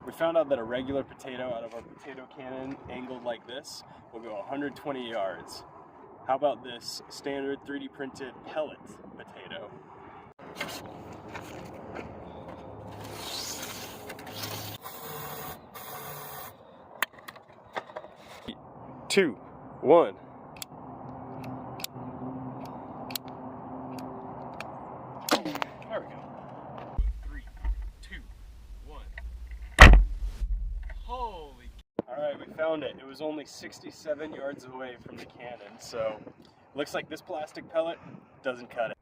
We found out that a regular potato out of our potato cannon angled like this will go 120 yards. How about this standard 3D printed pellet potato? Two, one. There we go. 3, 2, 1. Holy. Alright, we found it. It was only 67 yards away from the cannon, so looks like this plastic pellet doesn't cut it.